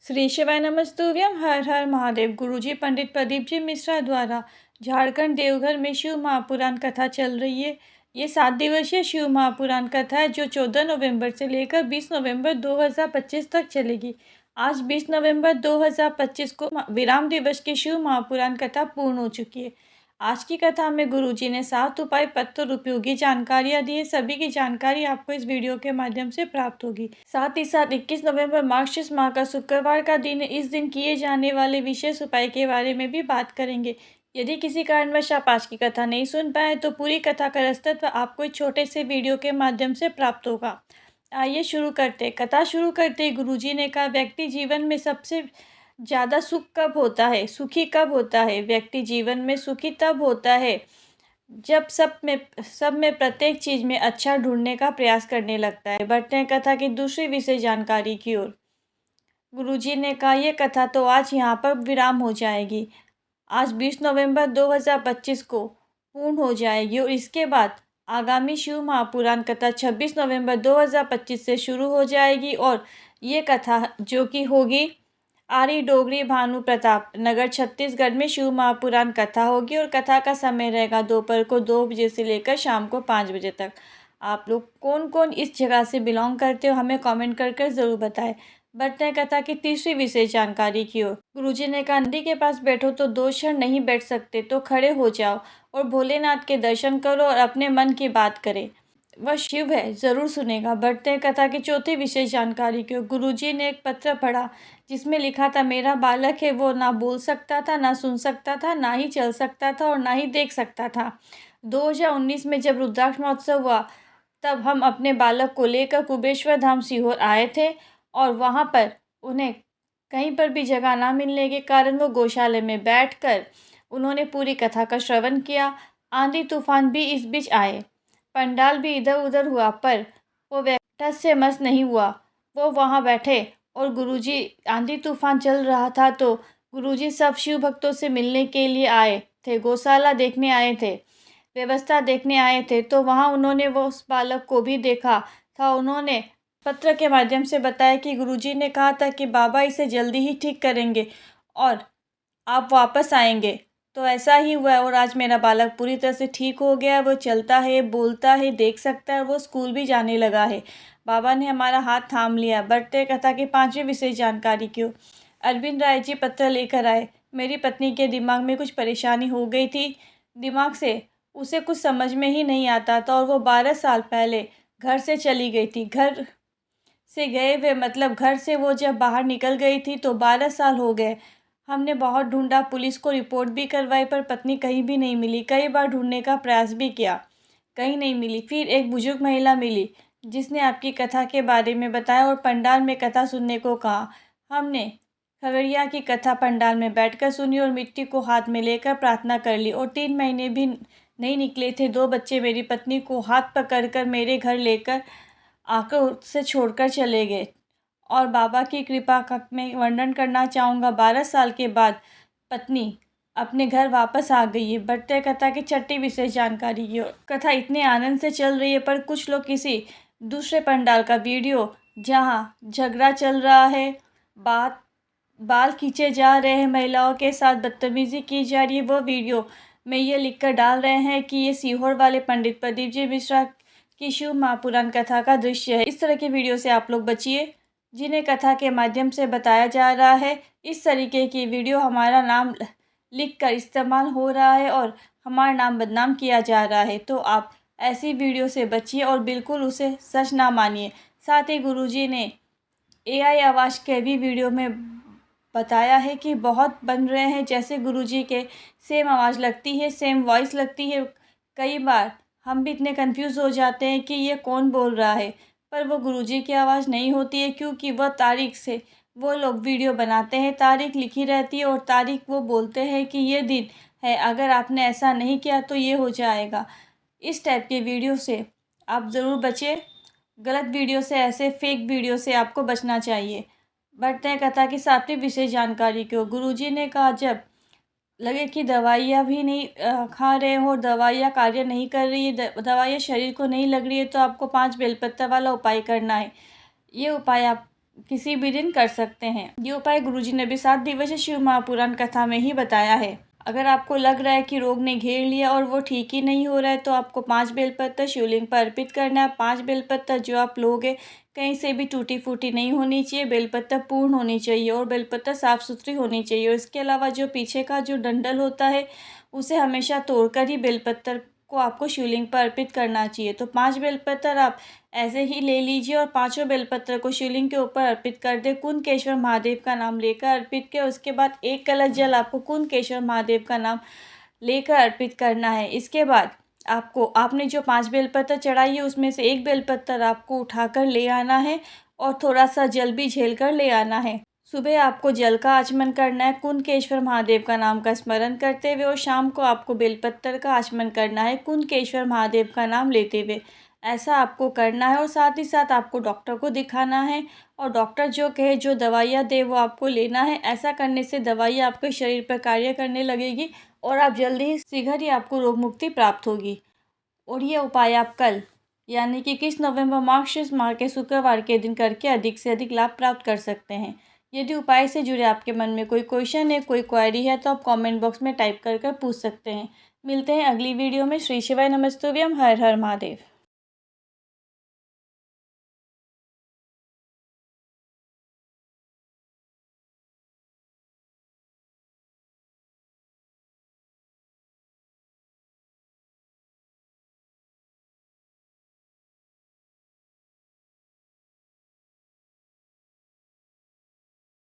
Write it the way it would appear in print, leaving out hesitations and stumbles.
श्री शिवाय नमस्तुभ्यम। हर हर महादेव। गुरुजी पंडित प्रदीप जी मिश्रा द्वारा झारखंड देवघर में शिव महापुराण कथा चल रही है। ये 7 दिवसीय शिव महापुराण कथा है जो 14 नवंबर से लेकर 20 नवंबर 2025 तक चलेगी। आज 20 नवंबर 2025 को विराम दिवस की शिव महापुराण कथा पूर्ण हो चुकी है। आज की कथा में गुरुजी ने 7 उपाय पत्र उपयोगी जानकारियां दी है। सभी की जानकारी आपको इस वीडियो के माध्यम से प्राप्त होगी। साथ ही साथ 21 नवंबर मार्गशीर्ष माह का शुक्रवार का दिन है। इस दिन किए जाने वाले विशेष उपाय के बारे में भी बात करेंगे। यदि किसी कारणवश आप आज की कथा नहीं सुन पाए तो पूरी कथा का रसतत्व आपको इस छोटे से वीडियो के माध्यम से प्राप्त होगा। आइए शुरू करते। कथा शुरू करते गुरुजी ने कहा, व्यक्ति जीवन में सबसे ज़्यादा सुख कब होता है, सुखी कब होता है? व्यक्ति जीवन में सुखी तब होता है जब सब में प्रत्येक चीज़ में अच्छा ढूंढने का प्रयास करने लगता है। बढ़ते हैं कथा की दूसरी विशेष जानकारी की ओर। गुरुजी ने कहा, यह कथा तो आज यहाँ पर विराम हो जाएगी। आज 20 नवंबर 2025 को पूर्ण हो जाएगी और इसके बाद आगामी शिव महापुराण कथा 26 नवंबर 2025 से शुरू हो जाएगी। और ये कथा जो कि होगी आरी डोगरी भानु प्रताप नगर छत्तीसगढ़ में शिव महापुराण कथा होगी। और कथा का समय रहेगा दोपहर को 2 बजे से लेकर शाम को 5 बजे तक। आप लोग कौन कौन इस जगह से बिलोंग करते हो हमें कमेंट कर ज़रूर बताएं। बढ़ते हैं कथा की तीसरी विशेष जानकारी की ओर। गुरुजी ने कहा, नदी के पास बैठो तो 2 क्षण नहीं बैठ सकते तो खड़े हो जाओ और भोलेनाथ के दर्शन करो और अपने मन की बात करें। वह शिव है, ज़रूर सुनेगा। बढ़ते हैं कथा की चौथी विशेष जानकारी की ओर। गुरुजी ने एक पत्र पढ़ा जिसमें लिखा था, मेरा बालक है, वो ना बोल सकता था, ना सुन सकता था, ना ही चल सकता था और ना ही देख सकता था। 2019 में जब रुद्राक्ष महोत्सव हुआ तब हम अपने बालक को लेकर कुबेश्वर धाम सीहोर आए थे और वहाँ पर उन्हें कहीं पर भी जगह ना मिलने के कारण वो गौशाले में बैठकर उन्होंने पूरी कथा का श्रवण किया। आंधी तूफान भी इस बीच आए, पंडाल भी इधर उधर हुआ, पर वो व्यक्ति से मस नहीं हुआ। वो वहाँ बैठे और गुरुजी, आंधी तूफान चल रहा था तो गुरुजी सब शिव भक्तों से मिलने के लिए आए थे, गौशाला देखने आए थे, व्यवस्था देखने आए थे। तो वहाँ उन्होंने वो उस बालक को भी देखा था। उन्होंने पत्र के माध्यम से बताया कि गुरुजी ने कहा था कि बाबा इसे जल्दी ही ठीक करेंगे और आप वापस आएंगे। तो ऐसा ही हुआ और आज मेरा बालक पूरी तरह से ठीक हो गया। वो चलता है, बोलता है, देख सकता है, वो स्कूल भी जाने लगा है। बाबा ने हमारा हाथ थाम लिया। बढ़ते कथा की पांचवी विशेष जानकारी क्यों। अरविंद राय जी पत्र लेकर आए। मेरी पत्नी के दिमाग में कुछ परेशानी हो गई थी। दिमाग से उसे कुछ समझ में ही नहीं आता था और वो 12 साल पहले घर से चली गई थी। घर से गए हुए मतलब घर से वो जब बाहर निकल गई थी तो 12 साल हो गए। हमने बहुत ढूंढा, पुलिस को रिपोर्ट भी करवाई, पर पत्नी कहीं भी नहीं मिली। कई बार ढूंढने का प्रयास भी किया, कहीं नहीं मिली। फिर एक बुजुर्ग महिला मिली जिसने आपकी कथा के बारे में बताया और पंडाल में कथा सुनने को कहा। हमने खगड़िया की कथा पंडाल में बैठकर सुनी और मिट्टी को हाथ में लेकर प्रार्थना कर ली। और 3 महीने भी नहीं निकले थे, 2 बच्चे मेरी पत्नी को हाथ पकड़ कर मेरे घर लेकर आकर उससे छोड़कर चले गए। और बाबा की कृपा का मैं वर्णन करना चाहूँगा। 12 साल के बाद पत्नी अपने घर वापस आ गई है। बढ़ते कथा की छठी विशेष जानकारी की ओर। कथा इतने आनंद से चल रही है पर कुछ लोग किसी दूसरे पंडाल का वीडियो जहाँ झगड़ा चल रहा है, बाल खींचे जा रहे हैं, महिलाओं के साथ बदतमीजी की जा रही है, वो वीडियो में ये लिखकर डाल रहे हैं कि ये सीहोर वाले पंडित प्रदीप जी मिश्रा की शिव महापुराण कथा का दृश्य है। इस तरह की वीडियो से आप लोग बचिए जिन्हें कथा के माध्यम से बताया जा रहा है। इस तरीके की वीडियो हमारा नाम लिखकर इस्तेमाल हो रहा है और हमारा नाम बदनाम किया जा रहा है। तो आप ऐसी वीडियो से बचिए और बिल्कुल उसे सच ना मानिए। साथ ही गुरुजी ने एआई आवाज़ के भी वीडियो में बताया है कि बहुत बन रहे हैं जैसे गुरुजी के सेम आवाज़ लगती है, सेम वॉइस लगती है। कई बार हम भी इतने कंफ्यूज हो जाते हैं कि ये कौन बोल रहा है, पर वो गुरुजी की आवाज़ नहीं होती है क्योंकि वह तारीख से वो लोग वीडियो बनाते हैं, तारीख लिखी रहती है और तारीख वो बोलते हैं कि ये दिन है, अगर आपने ऐसा नहीं किया तो ये हो जाएगा। इस टाइप के वीडियो से आप ज़रूर बचें। गलत वीडियो से, ऐसे फेक वीडियो से आपको बचना चाहिए। बढ़ते हैं कथा की सातवीं विशेष जानकारी की ओर। गुरुजी ने कहा, जब लगे कि दवाइयाँ भी नहीं खा रहे हो और दवाइयाँ कार्य नहीं कर रही है, दवाइयाँ शरीर को नहीं लग रही है, तो आपको 5 बेलपत्र वाला उपाय करना है। ये उपाय आप किसी भी दिन कर सकते हैं। ये उपाय गुरुजी ने भी 7 दिवसीय शिव महापुराण कथा में ही बताया है। अगर आपको लग रहा है कि रोग ने घेर लिया और वो ठीक ही नहीं हो रहा है, तो आपको 5 बेलपत्र शिवलिंग पर अर्पित करना है। 5 बेलपत्र जो आप लोगे कहीं से भी टूटी फूटी नहीं होनी चाहिए, बेलपत्र पूर्ण होनी चाहिए और बेलपत्र साफ़ सुथरी होनी चाहिए। और इसके अलावा जो पीछे का जो डंडल होता है उसे हमेशा तोड़कर ही बेलपत्र को आपको शिवलिंग पर अर्पित करना चाहिए। तो 5 बेलपत्र आप ऐसे ही ले लीजिए और पाँचों बेलपत्र को शिवलिंग के ऊपर अर्पित कर दें। कुंदकेश्वर महादेव का नाम लेकर अर्पित किया। उसके बाद 1 कलश जल आपको कुंदकेश्वर महादेव का नाम लेकर अर्पित करना है। इसके बाद आपने जो 5 बेलपत्र चढ़ाई है उसमें से 1 बेलपत्र आपको उठाकर ले आना है और थोड़ा सा जल भी झेल कर ले आना है। सुबह आपको जल का आचमन करना है कुंदकेश्वर महादेव का नाम का स्मरण करते हुए, और शाम को आपको बेलपत्र का आचमन करना है कुंदकेश्वर महादेव का नाम लेते हुए। ऐसा आपको करना है और साथ ही साथ आपको डॉक्टर को दिखाना है और डॉक्टर जो कहे, जो दवाइयाँ दे वो आपको लेना है। ऐसा करने से दवाइयाँ आपके शरीर पर कार्य करने लगेगी और आप जल्दी ही शीघ्र ही आपको रोग मुक्ति प्राप्त होगी। और ये उपाय आप कल यानी कि 21 नवंबर मार्गशीर्ष माह के शुक्रवार के दिन करके अधिक से अधिक लाभ प्राप्त कर सकते हैं। यदि उपाय से जुड़े आपके मन में कोई क्वेश्चन है, कोई क्वेरी है, तो आप कमेंट बॉक्स में टाइप कर पूछ सकते हैं। मिलते हैं अगली वीडियो में। श्री शिवाय नमस्तुभ्यम। हर हर महादेव।